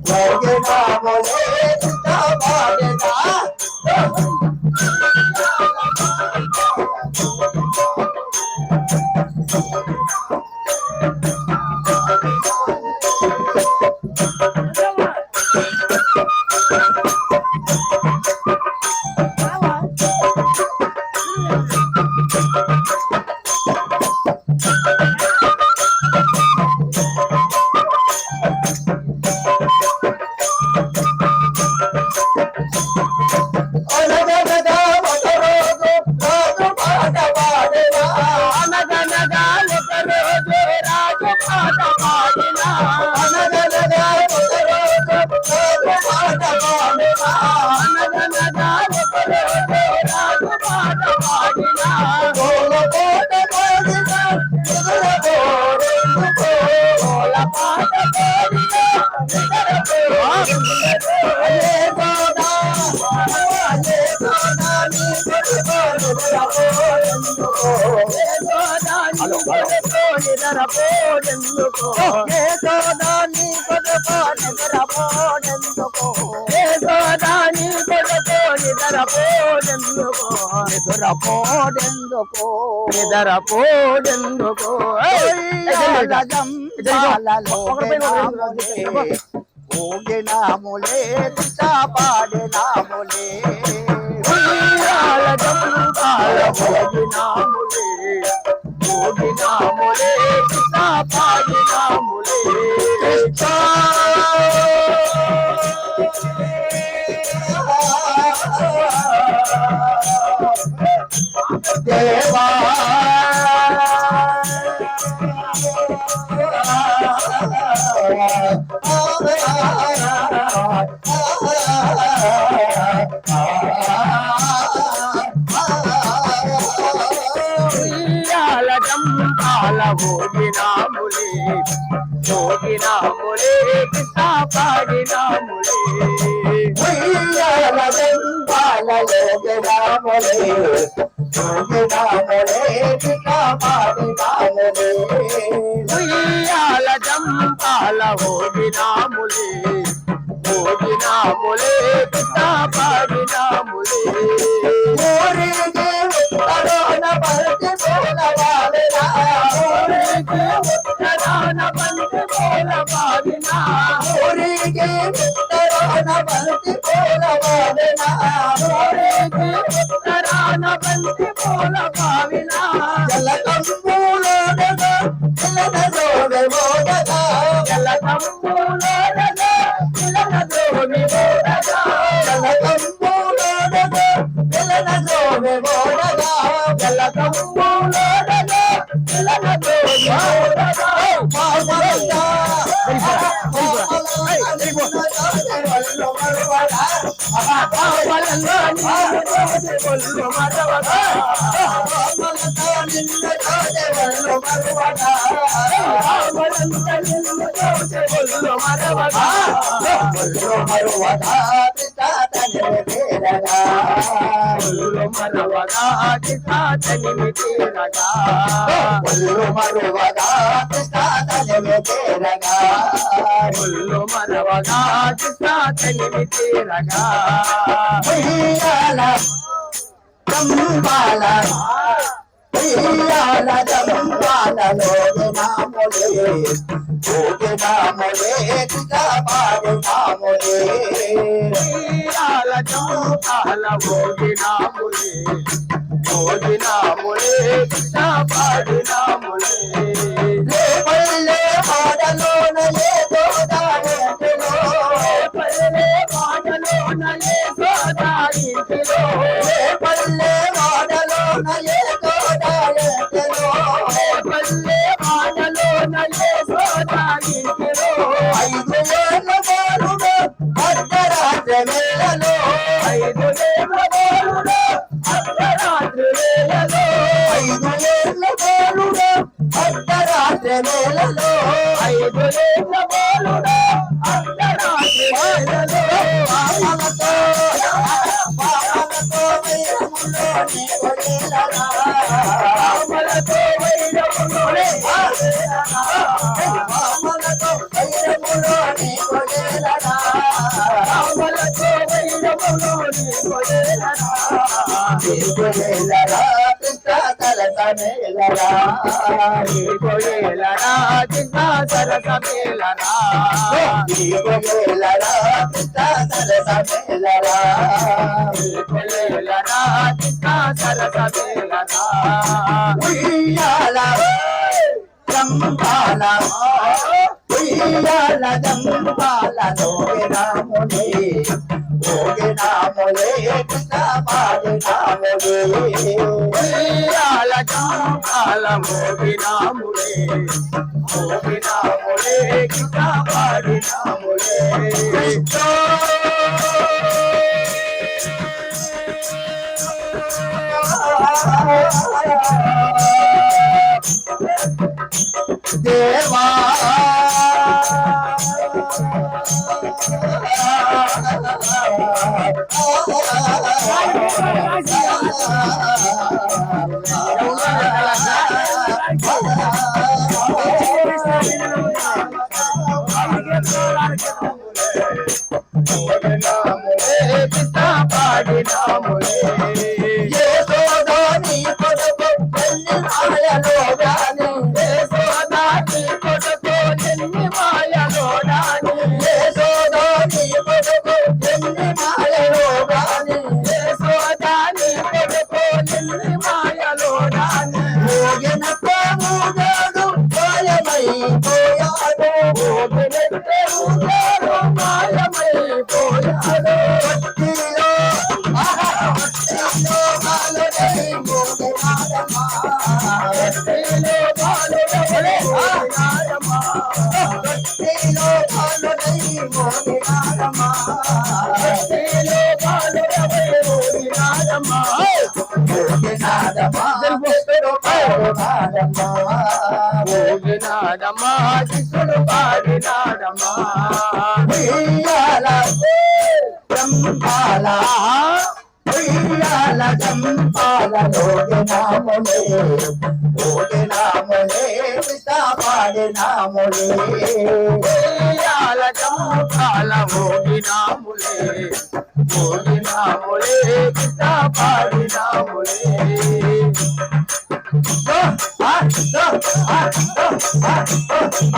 భోగినాములే చిత్తపాడినా నిద్రపోడెందుకో ఊగినాములే చిత్తపాడినాములే ఊగినాములే చిత్తపాడినాములే దేవా భోగినాములే చిత్తపాడినాములే ఉయ్యాల జంపాల భోగినాములే చిత్తపాడినాములే ఊరికి ఉత్తరాన పరటి పోలవాలినా ఊరికి ఉత్తరాన పరటి పోలవాలినా జలకంబూలోనగా జలనదోవె మోదగా జలకంబూలోనగా జలనదోవె మోదగా ఏలరా రాములతో వైరములో నీకు ఏలరా కృష్ణ సరసమేలరా నీకు ఏలరా కృష్ణ సరసమేలరా నీకు ఏలరా కృష్ణ సరసమేలరా నీకు ఏలరా కృష్ణ సరసమేలరా ఉయ్యాల చంపాల ఉయ్యాల చంపాల లోకి రాములే ఓగి రాములే కృష్ణ పాడి రాములే ఉయ్యాల చంపాల మోగి రాములే కృష్ణ పాడి రాములే దేవా కృష్ణ పాడి రాములే యశోదాని కొడుకు తల్లి మాయలో గాని యశోదాని కొడుకు ఎన్ని మాయలో రాని యశోదాని కొడుకు తల్లి మాయలో గాని యశోదాని కొడుకు ఎన్ని మాయలో రాని మోగిన మూగాడు మాయమై పోయాడు మోగినట్టే ఊగాడు మాయమైపోయాడు భక్తిలో భక్తిలో బాలుడై మోగినాడమ్మా భక్తిలో బాలుడవలే ఊగినాడమ్మా భక్తిలో బాలుడై మోగినాడమ్మా భక్తిలో బాలుడవలే ఊగినాడమ్మా మోగినాడమ్మా కృష్ణుడు పాడునాడమ్మా ఊగినాడమ్మా కృష్ణుడు పాడినాడమ్మా ఉయ్యాల చంపాల ఉయ్యాల చంపాల లోగినాములే ఓగినాములే కృష్ణ పాడినాములే ఉయ్యాల చంపాల ఊగినాములే కృష్ణ పాడినాములే దో ఆ దో ఆ దో ఆ దో ఆ